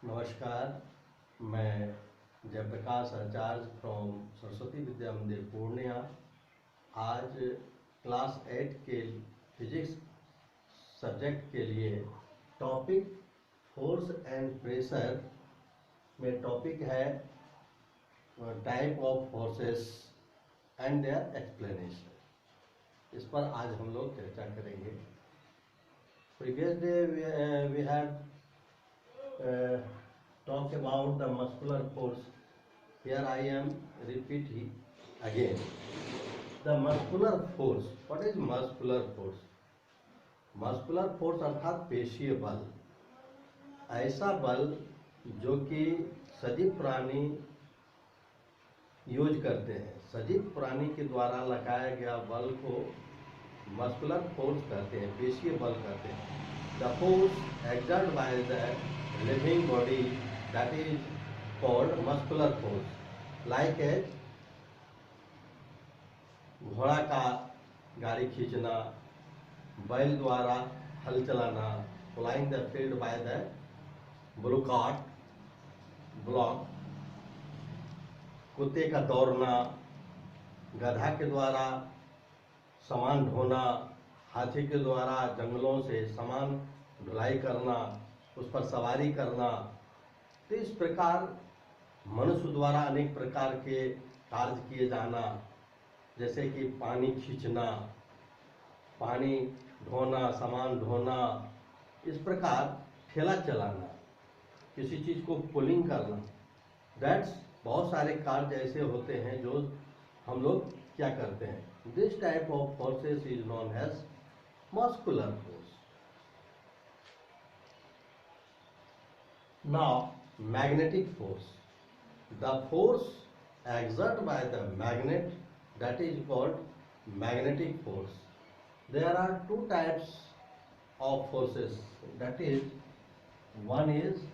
नमस्कार। मैं जयप्रकाश आचार्य फ्रॉम सरस्वती विद्या मंदिर पूर्णिया। आज क्लास 8 के फिजिक्स सब्जेक्ट के लिए टॉपिक फोर्स एंड प्रेशर में टॉपिक है type of forces and their explanation. इस पर आज हम लोग चर्चा करेंगे। Previous day we have talk about the muscular force. Here I am repeating again. The muscular force. What is muscular force? Muscular force अर्थात पेशीय बल, ऐसा बल जो कि सजीव प्राणी यूज करते हैं। सजीव प्राणी के द्वारा लगाया गया बल को मस्कुलर फोर्स कहते हैं, पेशीय बल कहते हैं। The force exerted by the living body, that is called muscular force. Like a घोड़ा का गाड़ी खींचना, बैल द्वारा हल चलाना, प्लाइंग the field by the block, कुत्ते का दौड़ना, गधा के द्वारा सामान ढोना, हाथी के द्वारा जंगलों से सामान ढुलाई करना, उस पर सवारी करना। तो इस प्रकार मनुष्य द्वारा अनेक प्रकार के कार्य किए जाना, जैसे कि पानी खींचना, पानी ढोना, सामान ढोना, इस प्रकार ठेला चलाना, किसी चीज को पुलिंग करना। दैट्स बहुत सारे कार्य ऐसे होते हैं जो हम लोग क्या करते हैं। This type of forces is known as muscular force. Now, magnetic force. The force exerted by the magnet, that is called magnetic force. There are two types of forces. That is, one is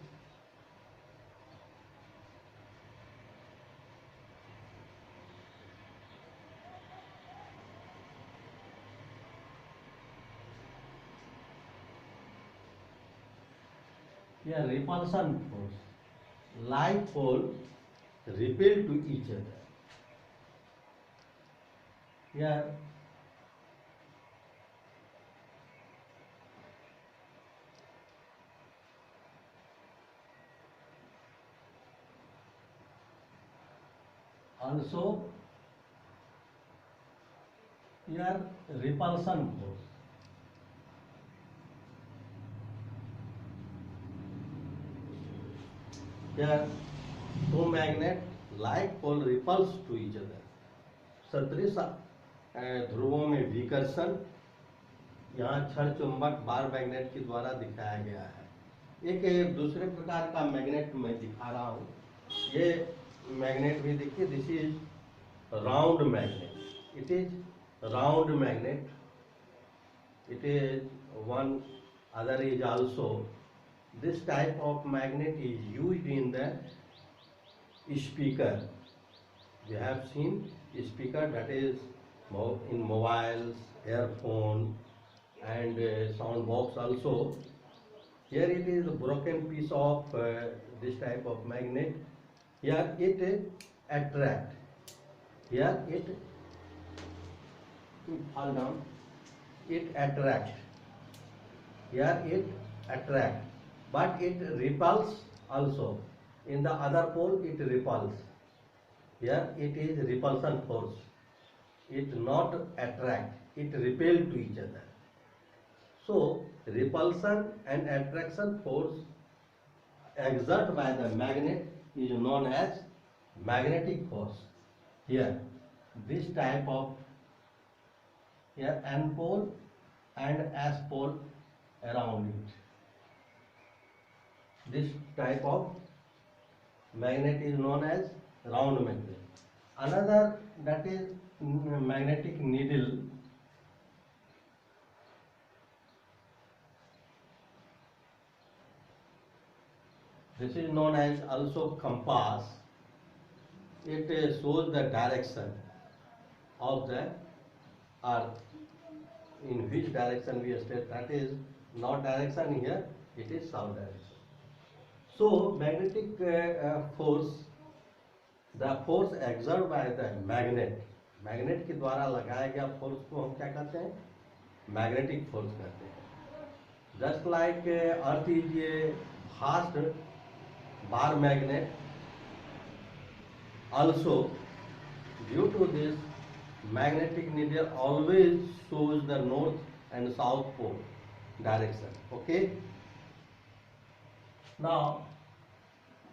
repulsion force. Like pole repel to each other. Here also repulsion force. Here two magnet like pole repulse to each other. सदृश ध्रुवों में विकर्षण यहाँ क्षण चुंबक bar magnet के द्वारा दिखाया गया है। एक दूसरे प्रकार का मैग्नेट मैं दिखा रहा हूँ। ये मैग्नेट भी देखिए, this is round magnet. It is round magnet. It is one other is also this type of magnet is used in the speaker. We have seen speaker, that is in mobiles, earphone and sound box also. Here it is a broken piece of this type of magnet. Here it attract. Here it fall down. It attract. Here it attract. But it repels also. In the other pole it repels. Here it is repulsion force. It not attract, it repel to each other. So repulsion and attraction force exerted by the magnet is known as magnetic force. Here this type of, here N pole and S pole around it. This type of magnet is known as round magnet. Another, that is magnetic needle. This is known as also compass. It shows the direction of the earth, in which direction we stay. That is north direction. Here it is south direction. So magnetic force, the force exerted by the magnet, magnet के द्वारा लगाया गया force को हम क्या कहते हैं? Magnetic force कहते हैं. Just like earth is a fast bar magnet, also due to this magnetic needle always shows the north and south pole direction. Okay, now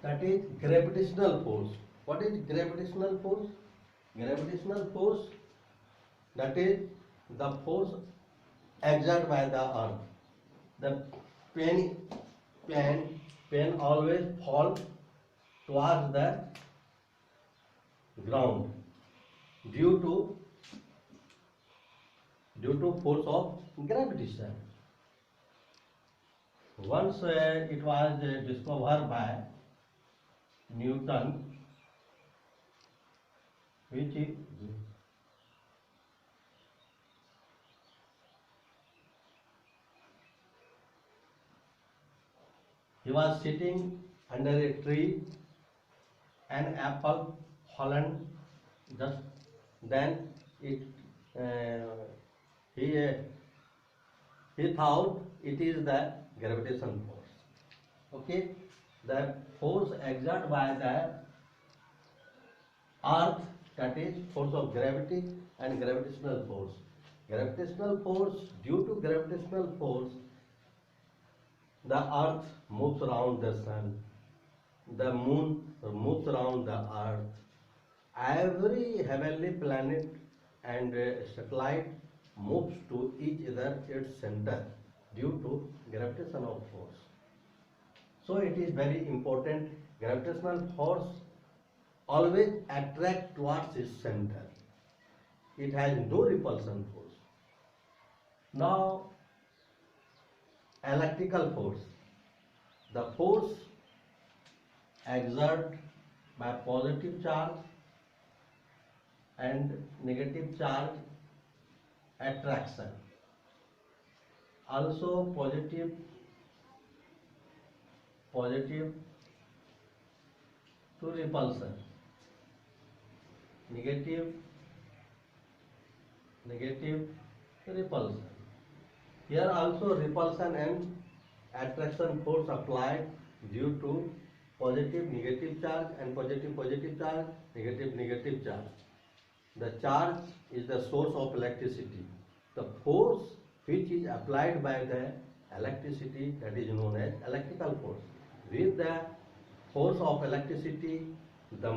that is gravitational force. What is gravitational force? Gravitational force, that is the force exerted by the earth. The pen always fall towards the ground due to force of gravitation. Once it was discovered by Newton, which he was sitting under a tree, an apple fallen, just then he thought it is the gravitation force. Okay, the force exerted by the earth, that is force of gravity and gravitational force. Gravitational force, due to gravitational force, the earth moves around the sun, the moon moves around the earth, every heavenly planet and satellite moves to each other its center due to gravitational force. So it is very important. Gravitational force always attract towards its center. It has no repulsion force. Now, electrical force, the force exerted by positive charge and negative charge attraction. Also positive to repulsion, negative to repulsion. Here also repulsion and attraction force applied due to positive negative charge and positive charge, negative charge. The charge is the source of electricity. The force which is applied by the electricity, that is known as electrical force. With the force of electricity, the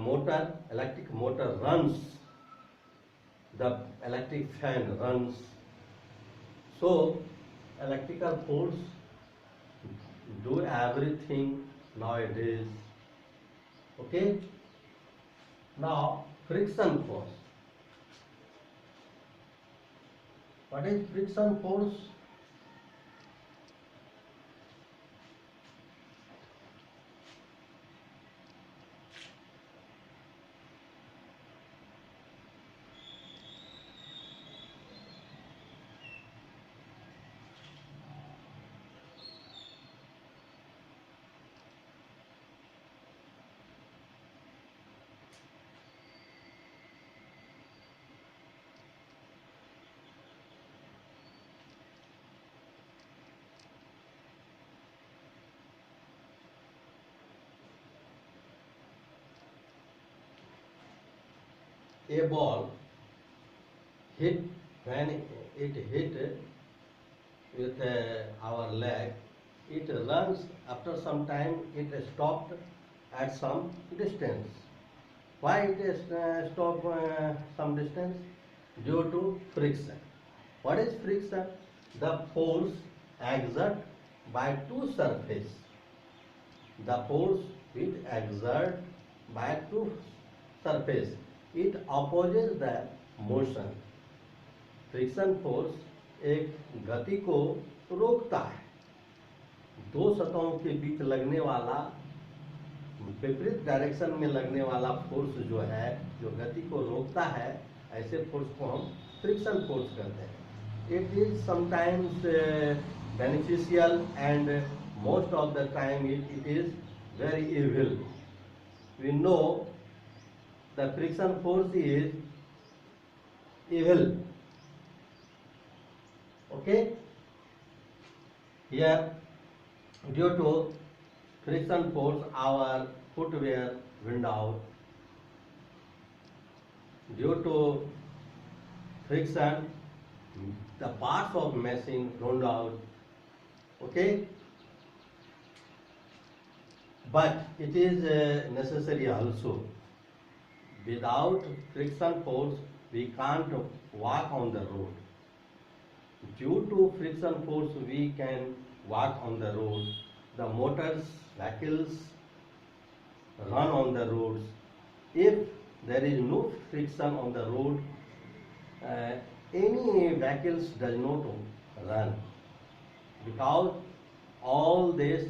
electric motor runs, the electric fan runs. So electrical force do everything nowadays. Okay, now friction force. What is friction force? A ball hit, when it hit with our leg, it runs. After some time it stopped at some distance. Why it is stopped some distance? Due to friction. What is friction? The force exerted by two surfaces. The force which exerted by two surfaces, it opposes the motion. Friction force एक गति को रोकता है. दो सतहों के बीच लगने वाला, विपरीत डायरेक्शन में लगने वाला फोर्स जो है, जो गति को रोकता है, ऐसे फोर्स को हम फ्रिक्शन फोर्स कहते हैं. It is sometimes beneficial and most of the time it is very evil. We know the friction force is evil. Okay? Here, due to friction force, our footwear wind out. Due to friction, the parts of machine wound out. Okay? But it is necessary also. Without friction force, we can't walk on the road. Due to friction force, we can walk on the road. The motors, vehicles run on the roads. If there is no friction on the road, any vehicles does not run, because all this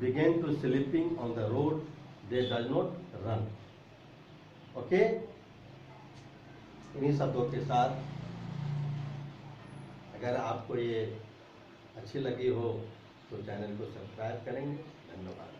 begin to slipping on the road, they does not run. Okay, इन्हीं शब्दों के साथ अगर आपको ये अच्छी लगी हो तो चैनल को सब्सक्राइब करेंगे। धन्यवाद।